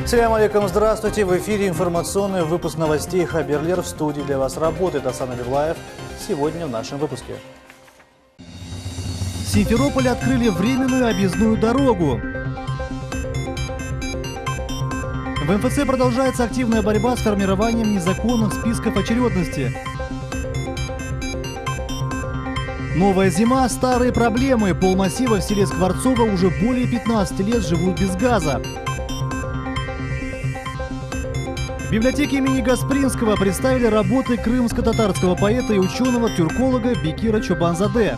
Салям алейкум, здравствуйте. В эфире информационный выпуск новостей Хаберлер. В студии для вас работает Асан Абиблаев. Сегодня в нашем выпуске. В Симферополе открыли временную объездную дорогу. В МФЦ продолжается активная борьба с формированием незаконных списков очередности. Новая зима, старые проблемы. Полмассива в селе Скворцово уже более 15 лет живут без газа. В библиотеке имени Гаспринского представили работы крымско-татарского поэта и ученого-тюрколога Бекира Чобанзаде.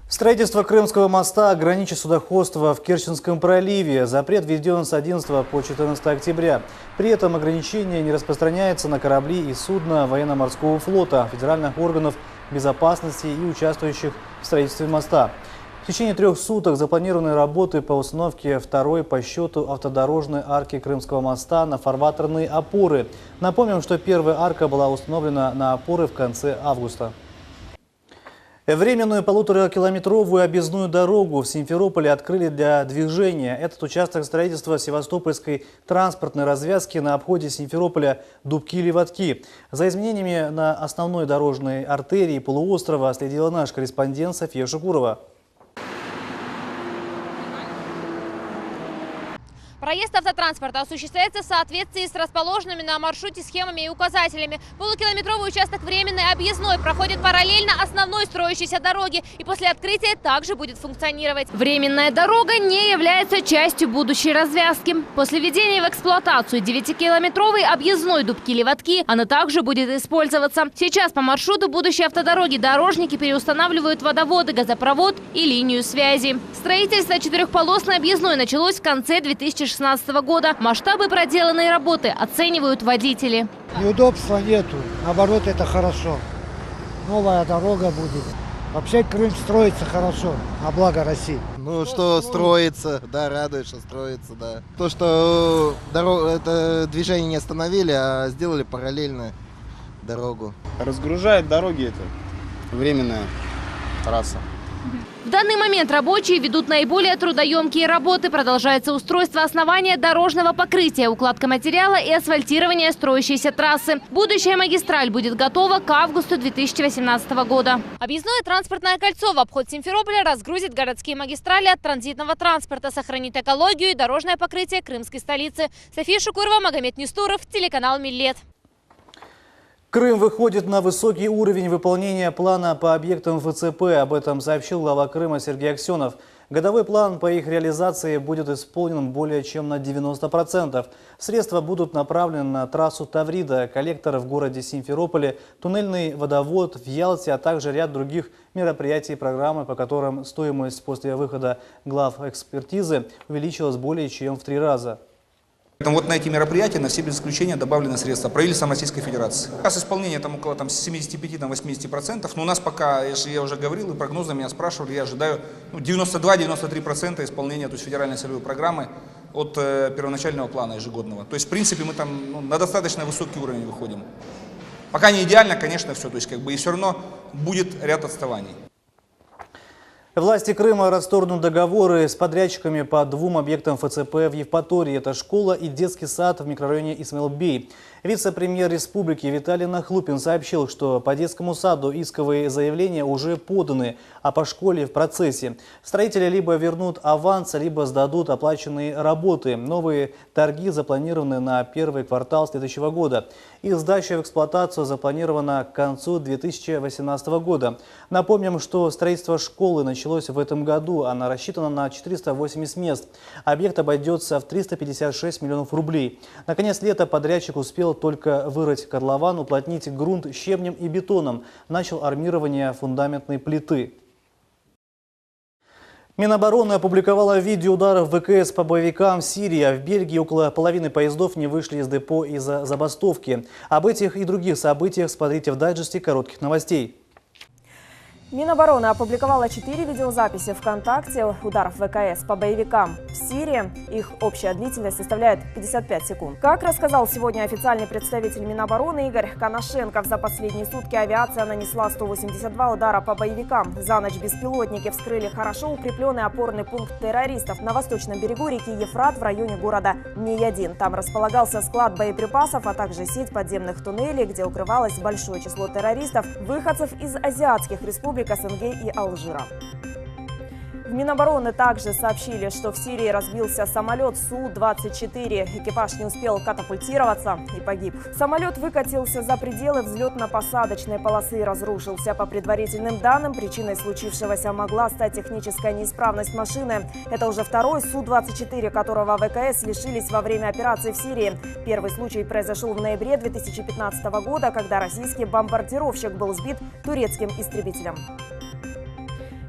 Строительство Крымского моста ограничит судоходство в Керченском проливе. Запрет введен с 11 по 14 октября. При этом ограничение не распространяется на корабли и судна военно-морского флота, федеральных органов безопасности и участвующих в строительстве моста. В течение 3 суток запланированы работы по установке второй по счету автодорожной арки Крымского моста на фарватерные опоры. Напомним, что первая арка была установлена на опоры в конце августа. Временную 1,5-километровую объездную дорогу в Симферополе открыли для движения. Этот участок строительства Севастопольской транспортной развязки на обходе Симферополя Дубки-Левадки. За изменениями на основной дорожной артерии полуострова следила наш корреспондент София Шукурова. Проезд автотранспорта осуществляется в соответствии с расположенными на маршруте схемами и указателями. Полукилометровый участок временной объездной проходит параллельно основной строящейся дороге и после открытия также будет функционировать. Временная дорога не является частью будущей развязки. После введения в эксплуатацию 9-километровой объездной Дубки-Левадки она также будет использоваться. Сейчас по маршруту будущей автодороги дорожники переустанавливают водоводы, газопровод и линию связи. Строительство 4-полосной объездной началось в конце 2016 года. Масштабы проделанной работы оценивают водители. Неудобства нету, наоборот, это хорошо. Новая дорога будет. Вообще Крым строится хорошо, на благо России. Ну, что строится, да, радует, что строится, да. То, что это движение не остановили, а сделали параллельно дорогу. Разгружает дороги это временная трасса. В данный момент рабочие ведут наиболее трудоемкие работы. Продолжается устройство основания дорожного покрытия, укладка материала и асфальтирование строящейся трассы. Будущая магистраль будет готова к августу 2018 года. Объездное транспортное кольцо в обход Симферополя разгрузит городские магистрали от транзитного транспорта, сохранит экологию и дорожное покрытие крымской столицы. София Шукурова, Магомед Нестуров, телеканал Миллет. Крым выходит на высокий уровень выполнения плана по объектам ФЦП. Об этом сообщил глава Крыма Сергей Аксенов. Годовой план по их реализации будет исполнен более чем на 90%. Средства будут направлены на трассу Таврида, коллектор в городе Симферополе, туннельный водовод в Ялте, а также ряд других мероприятий и программы, по которым стоимость после выхода глав экспертизы увеличилась более чем в 3 раза. Поэтому вот на эти мероприятия, на все без исключения добавлены средства правительством Российской Федерации. С исполнения там около 75-80%, но у нас пока, я уже говорил, и прогнозы меня спрашивали, я ожидаю 92-93% исполнения, то есть федеральной целевой программы от первоначального плана ежегодного. То есть в принципе мы там на достаточно высокий уровень выходим. Пока не идеально, конечно, все, то есть и все равно будет ряд отставаний. Власти Крыма расторгнут договоры с подрядчиками по 2 объектам ФЦП в Евпатории. Это школа и детский сад в микрорайоне Исмаил-Бей. Вице-премьер республики Виталий Нахлупин сообщил, что по детскому саду исковые заявления уже поданы, а по школе в процессе. Строители либо вернут аванс, либо сдадут оплаченные работы. Новые торги запланированы на 1-й квартал следующего года. Их сдача в эксплуатацию запланирована к концу 2018 года. Напомним, что строительство школы началось в этом году. Она рассчитана на 480 мест. Объект обойдется в 356 миллионов рублей. Наконец лета подрядчик успел только вырыть котлован, уплотнить грунт щебнем и бетоном. Начал армирование фундаментной плиты. Минобороны опубликовала видео ударов ВКС по боевикам в Сирии. А в Бельгии около половины поездов не вышли из депо из-за забастовки. Об этих и других событиях смотрите в дайджесте коротких новостей. Минобороны опубликовала 4 видеозаписи ВКонтакте ударов ВКС по боевикам в Сирии. Их общая длительность составляет 55 секунд. Как рассказал сегодня официальный представитель Минобороны Игорь Коношенков, за последние сутки авиация нанесла 182 удара по боевикам. За ночь беспилотники вскрыли хорошо укрепленный опорный пункт террористов на восточном берегу реки Ефрат в районе города Миядин. Там располагался склад боеприпасов, а также сеть подземных туннелей, где укрывалось большое число террористов, выходцев из азиатских республик СНГ и Алжира. В Минобороны также сообщили, что в Сирии разбился самолет Су-24. Экипаж не успел катапультироваться и погиб. Самолет выкатился за пределы взлетно-посадочной полосы и разрушился. По предварительным данным, причиной случившегося могла стать техническая неисправность машины. Это уже второй Су-24, которого ВКС лишились во время операции в Сирии. Первый случай произошел в ноябре 2015 года, когда российский бомбардировщик был сбит турецким истребителем.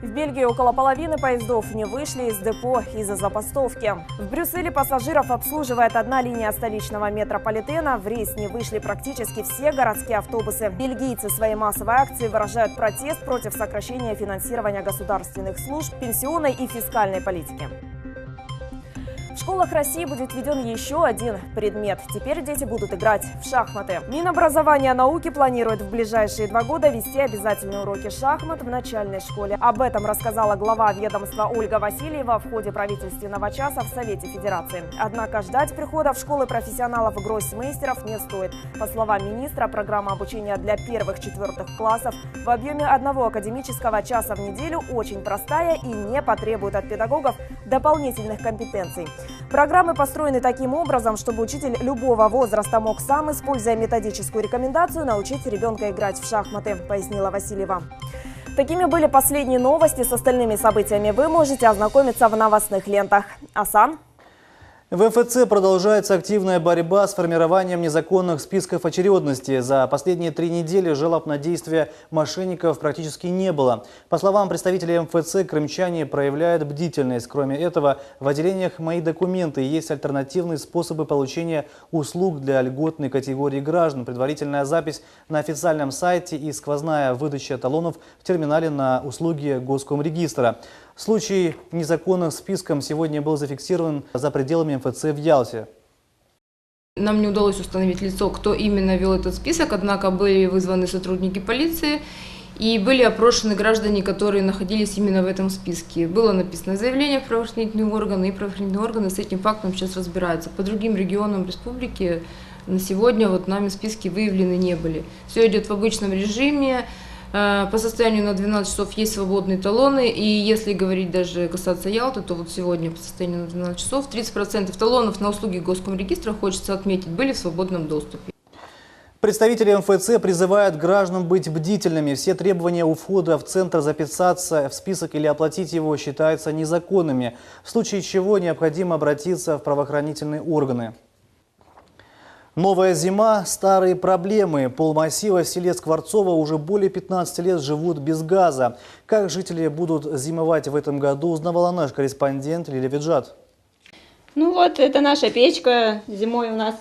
В Бельгии около половины поездов не вышли из депо из-за забастовки. В Брюсселе пассажиров обслуживает одна линия столичного метрополитена. В рейс не вышли практически все городские автобусы. Бельгийцы своей массовой акцией выражают протест против сокращения финансирования государственных служб, пенсионной и фискальной политики. В школах России будет введен еще один предмет. Теперь дети будут играть в шахматы. Минобразования и науки планирует в ближайшие 2 года вести обязательные уроки шахмат в начальной школе. Об этом рассказала глава ведомства Ольга Васильева в ходе правительственного часа в Совете Федерации. Однако ждать прихода в школы профессионалов и гроссмейстеров не стоит. По словам министра, программа обучения для 1-4 классов в объеме 1 академического часа в неделю очень простая и не потребует от педагогов дополнительных компетенций. Программы построены таким образом, чтобы учитель любого возраста мог сам, используя методическую рекомендацию, научить ребенка играть в шахматы, пояснила Васильева. Такими были последние новости. С остальными событиями вы можете ознакомиться в новостных лентах. Асан? В МФЦ продолжается активная борьба с формированием незаконных списков очередности. За последние 3 недели жалоб на действия мошенников практически не было. По словам представителей МФЦ, крымчане проявляют бдительность. Кроме этого, в отделениях «Мои документы» есть альтернативные способы получения услуг для льготной категории граждан. Предварительная запись на официальном сайте и сквозная выдача талонов в терминале на услуги Госкомрегистра. Случай незаконных списком сегодня был зафиксирован за пределами МФЦ в Ялте. Нам не удалось установить лицо, кто именно вел этот список, однако были вызваны сотрудники полиции и были опрошены граждане, которые находились именно в этом списке. Было написано заявление в правоохранительные органы, и правоохранительные органы с этим фактом сейчас разбираются. По другим регионам республики на сегодня нами списки выявлены не были. Все идет в обычном режиме. По состоянию на 12 часов есть свободные талоны, и если говорить даже касаться Ялты, то сегодня по состоянию на 12 часов 30% талонов на услуги Госкомрегистра, хочется отметить, были в свободном доступе. Представители МФЦ призывают граждан быть бдительными. Все требования у входа в центр записаться в список или оплатить его считаются незаконными, в случае чего необходимо обратиться в правоохранительные органы. Новая зима – старые проблемы. Полмассива в селе Скворцово уже более 15 лет живут без газа. Как жители будут зимовать в этом году, узнавала наш корреспондент Лилия Виджат. Это наша печка. Зимой у нас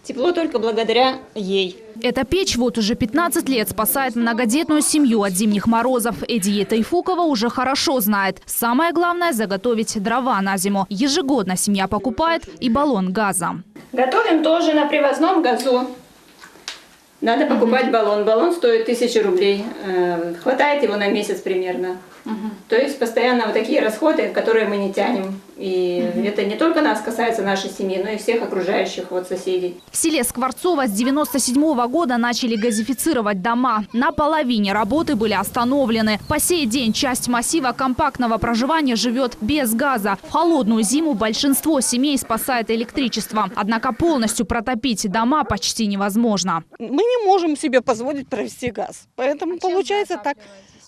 тепло только благодаря ей. Эта печь уже 15 лет спасает многодетную семью от зимних морозов. Эдия Тайфукова уже хорошо знает. Самое главное – заготовить дрова на зиму. Ежегодно семья покупает и баллон газа. Готовим тоже на привозном газу. Надо покупать баллон. Баллон стоит 1000 рублей. Хватает его на месяц примерно. То есть постоянно такие расходы, которые мы не тянем. И это не только нас касается, нашей семьи, но и всех окружающих соседей. В селе Скворцово с 1997 года начали газифицировать дома. На половине работы были остановлены. По сей день часть массива компактного проживания живет без газа. В холодную зиму большинство семей спасает электричество. Однако полностью протопить дома почти невозможно. Мы не можем себе позволить провести газ. Поэтому получается так.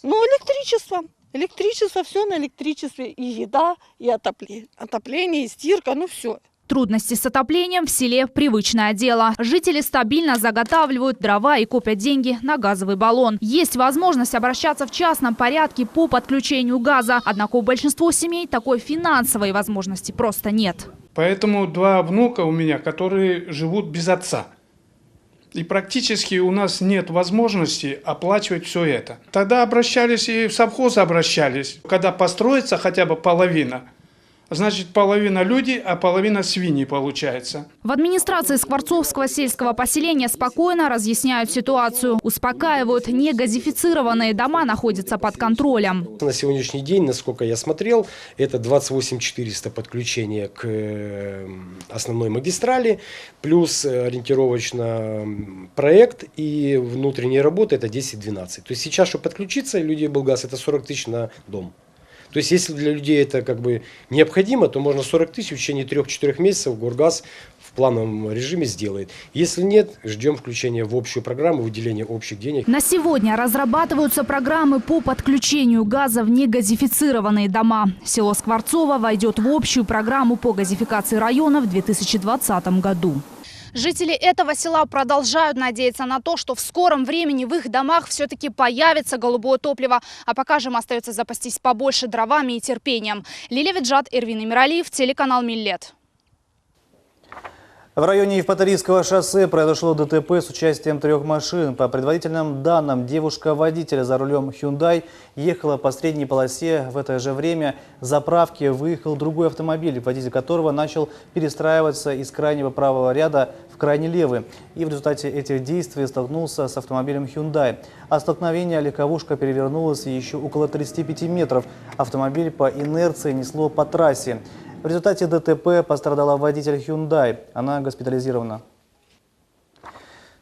Электричество. Электричество, все на электричестве. И еда, и отопление, и стирка, все. Трудности с отоплением в селе – привычное дело. Жители стабильно заготавливают дрова и копят деньги на газовый баллон. Есть возможность обращаться в частном порядке по подключению газа. Однако у большинства семей такой финансовой возможности просто нет. Поэтому 2 внука у меня, которые живут без отца. и практически у нас нет возможности оплачивать все это. Тогда обращались и в совхоз обращались. Когда построится хотя бы половина, значит, половина люди, а половина свиньи получается. В администрации Скворцовского сельского поселения спокойно разъясняют ситуацию. Успокаивают, негазифицированные дома находятся под контролем. На сегодняшний день, насколько я смотрел, это 28 400 подключения к основной магистрали, плюс ориентировочно проект и внутренние работы это 10-12. То есть сейчас, чтобы подключиться, людей Белгаз, это 40 тысяч на дом. То есть, если для людей это как бы необходимо, то можно 40 тысяч в течение 3-4 месяцев Горгаз в плановом режиме сделает. Если нет, ждем включения в общую программу, выделения общих денег. На сегодня разрабатываются программы по подключению газа в негазифицированные дома. Село Скворцово войдет в общую программу по газификации района в 2020 году. Жители этого села продолжают надеяться на то, что в скором времени в их домах все-таки появится голубое топливо. А пока же им остается запастись побольше дровами и терпением. Лилия Виджат, Эрвин Эмиралиев, телеканал Миллет. В районе Евпаторийского шоссе произошло ДТП с участием 3 машин. По предварительным данным, девушка-водитель за рулем Hyundai ехала по средней полосе. В это же время с заправки выехал другой автомобиль, водитель которого начал перестраиваться из крайнего правого ряда в крайне левый. И в результате этих действий столкнулся с автомобилем Hyundai. От столкновения легковушка перевернулась еще около 35 метров. Автомобиль по инерции несло по трассе. В результате ДТП пострадала водитель Hyundai. Она госпитализирована.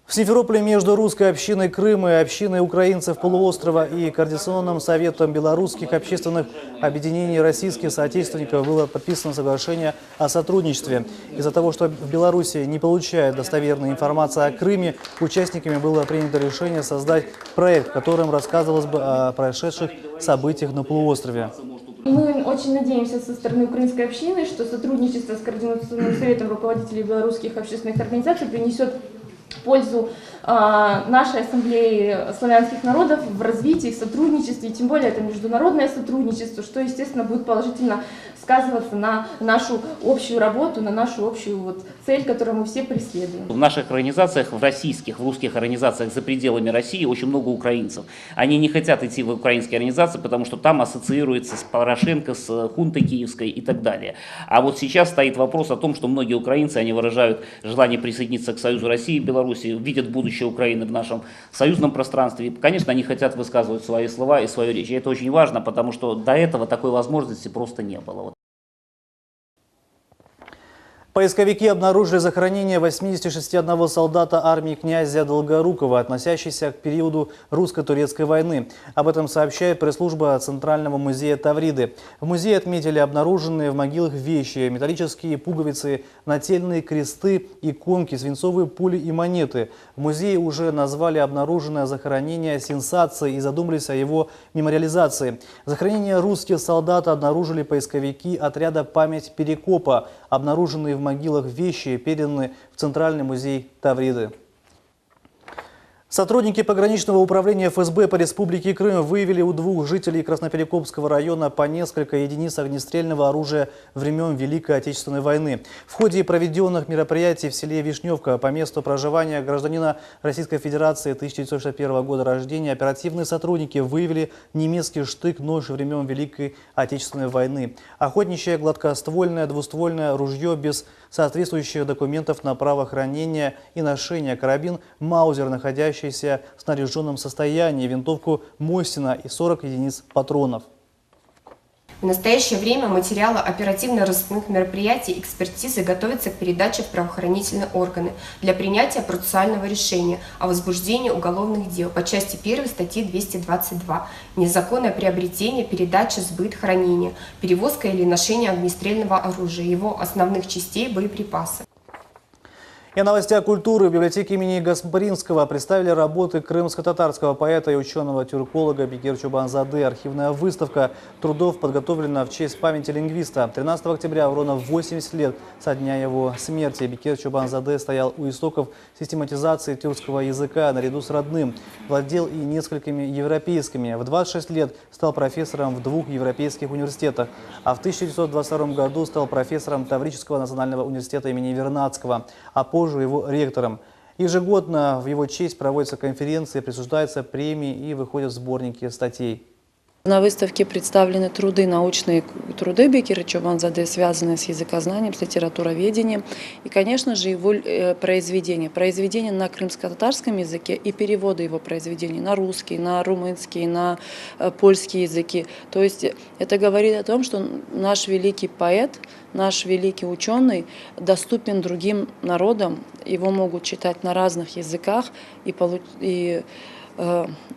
В Симферополе между русской общиной Крыма и общиной украинцев полуострова и Координационным советом белорусских общественных объединений российских соотечественников было подписано соглашение о сотрудничестве. Из-за того, что в Беларуси не получает достоверной информации о Крыме, участниками было принято решение создать проект, в котором рассказывалось бы о происшедших событиях на полуострове. Мы очень надеемся со стороны украинской общины, что сотрудничество с Координационным советом руководителей белорусских общественных организаций принесет пользу нашей ассамблеи славянских народов в развитии, в сотрудничестве, тем более это международное сотрудничество, что, естественно, будет положительно сказываться на нашу общую работу, на нашу общую цель, которую мы все преследуем. В наших организациях, в русских организациях за пределами России очень много украинцев. Они не хотят идти в украинские организации, потому что там ассоциируется с Порошенко, с хунтой киевской и так далее. А вот сейчас стоит вопрос о том, что многие украинцы, они выражают желание присоединиться к Союзу России и Беларуси, видят будущее Украины в нашем союзном пространстве. И, конечно, они хотят высказывать свои слова и свою речь. И это очень важно, потому что до этого такой возможности просто не было. Поисковики обнаружили захоронение 81 солдата армии князя Долгорукова, относящийся к периоду русско-турецкой войны. Об этом сообщает пресс-служба Центрального музея Тавриды. В музее отметили обнаруженные в могилах вещи, металлические пуговицы, нательные кресты, иконки, свинцовые пули и монеты. В музее уже назвали обнаруженное захоронение сенсацией и задумались о его мемориализации. Захоронение русских солдат обнаружили поисковики отряда «Память Перекопа». Обнаруженные в могилах вещи переданы в Центральный музей Тавриды. Сотрудники пограничного управления ФСБ по Республике Крым выявили у 2 жителей Красноперекопского района по несколько единиц огнестрельного оружия времен Великой Отечественной войны. В ходе проведенных мероприятий в селе Вишневка по месту проживания гражданина Российской Федерации 1961 года рождения оперативные сотрудники выявили немецкий штык-нож времен Великой Отечественной войны, охотничье гладкоствольное двуствольное ружье без соответствующих документов на право хранения и ношения, карабин Маузер, находящийся в снаряженном состоянии, винтовку Мосина и 40 единиц патронов. В настоящее время материалы оперативно-розыскных мероприятий и экспертизы готовятся к передаче в правоохранительные органы для принятия процессуального решения о возбуждении уголовных дел по части 1 статьи 222 «Незаконное приобретение, передача, сбыт, хранение, перевозка или ношение огнестрельного оружия, его основных частей, боеприпасов». И о новостях культуры. В библиотеке имени Гаспринского представили работы крымско-татарского поэта и ученого-тюрколога Бекир Чубанзаде. Архивная выставка трудов подготовлена в честь памяти лингвиста. 13 октября, ровно 80 лет со дня его смерти, Бекир Чубанзаде стоял у истоков систематизации тюркского языка наряду с родным. Владел и несколькими европейскими. В 26 лет стал профессором в 2 европейских университетах. А в 1922 году стал профессором Таврического национального университета имени Вернадского. А позже его ректором. Ежегодно в его честь проводятся конференции, присуждаются премии и выходят сборники статей. На выставке представлены труды, научные труды Бекира Чобанзаде, связанные с языкознанием, с литературоведением. И, конечно же, его произведения. Произведения на крымско-татарском языке и переводы его произведений на русский, на румынский, на польский языки. То есть это говорит о том, что наш великий поэт, наш великий ученый доступен другим народам. Его могут читать на разных языках и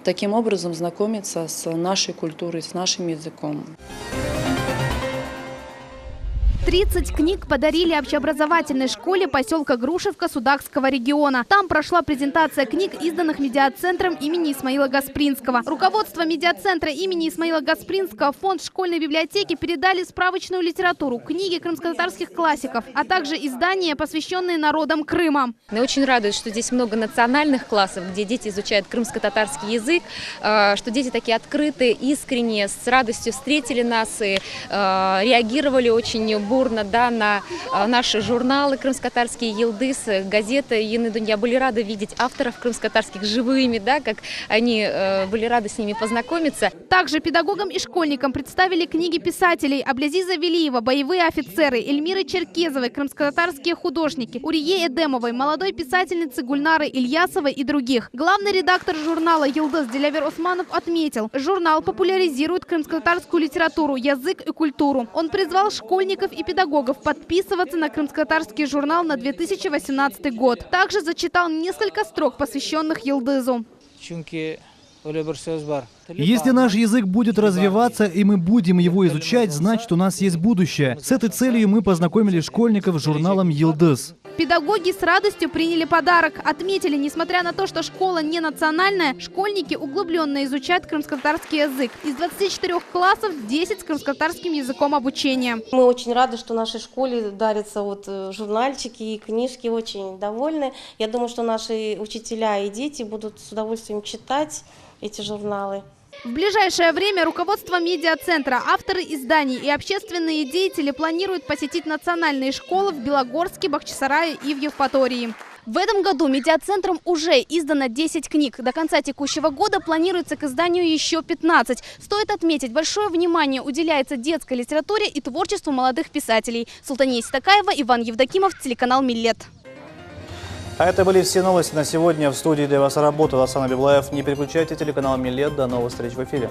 таким образом знакомиться с нашей культурой, с нашим языком. 30 книг подарили общеобразовательной школе поселка Грушевка Судакского региона. Там прошла презентация книг, изданных медиацентром имени Исмаила Гаспринского. Руководство медиацентра имени Исмаила Гаспринского в фонд школьной библиотеки передали справочную литературу, книги крымско-татарских классиков, а также издания, посвященные народам Крыма. Меня очень радует, что здесь много национальных классов, где дети изучают крымско-татарский язык, что дети такие открытые, искренние, с радостью встретили нас и реагировали очень бурно, да, на наши журналы крымско-татарские, Йылдыз, газеты Ені Дунья. Были рады видеть авторов крымско-татарских живыми, да, как они были рады с ними познакомиться. Также педагогам и школьникам представили книги писателей: Аблязиза Велиева «Боевые офицеры», Эльмиры Черкезовой «Крымско-татарские художники», Урие Эдемовой, молодой писательницы Гульнары Ильясовой и других. Главный редактор журнала «Йылдыз» Дилявер Османов отметил, журнал популяризирует крымско-татарскую литературу, язык и культуру. Он призвал школьников и педагогов подписываться на крымско-татарский журнал на 2018 год. Также зачитал несколько строк, посвященных Йылдызу. Если наш язык будет развиваться и мы будем его изучать, значит, у нас есть будущее. С этой целью мы познакомили школьников с журналом «Йылдыз». Педагоги с радостью приняли подарок. Отметили, несмотря на то, что школа не национальная, школьники углубленно изучают крымско-татарский язык. Из 24 классов 10 с крымско-татарским языком обучения. Мы очень рады, что нашей школе дарятся журнальчики и книжки, очень довольны. Я думаю, что наши учителя и дети будут с удовольствием читать эти журналы. В ближайшее время руководство медиацентра, авторы изданий и общественные деятели планируют посетить национальные школы в Белогорске, Бахчисарае и в Евпатории. В этом году медиацентром уже издано 10 книг. До конца текущего года планируется к изданию еще 15. Стоит отметить, большое внимание уделяется детской литературе и творчеству молодых писателей. Султания Истакаева, Иван Евдокимов, телеканал «Миллет». А это были все новости на сегодня. В студии для вас работал Асан Абиблаев. Не переключайте телеканал «Миллет». До новых встреч в эфире.